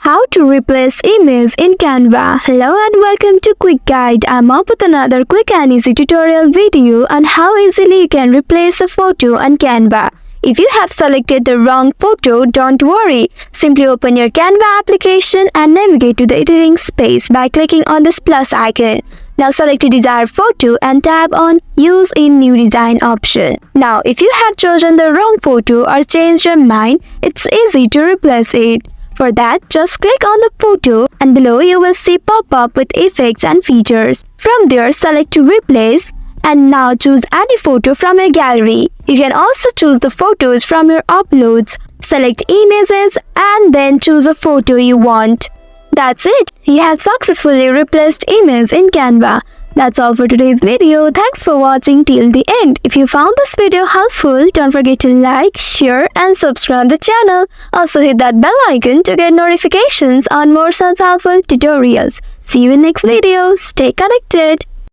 How to replace image in Canva. Hello and welcome to Quick Guide. I'm up with another quick and easy tutorial video on how easily you can replace a photo on Canva. If you have selected the wrong photo, don't worry. Simply open your Canva application and navigate to the editing space by clicking on this plus icon. Now select a desired photo and tap on Use in New Design option. Now if you have chosen the wrong photo or changed your mind, it's easy to replace it. For that, just click on the photo and below you will see pop-up with effects and features. From there, select to replace and now choose any photo from your gallery. You can also choose the photos from your uploads. Select images and then choose a photo you want. That's it. You have successfully replaced image in Canva. That's all for today's video. Thanks for watching till the end. If you found this video helpful, don't forget to like, share and subscribe the channel. Also hit that bell icon to get notifications on more such helpful tutorials. See you in next video. Stay connected.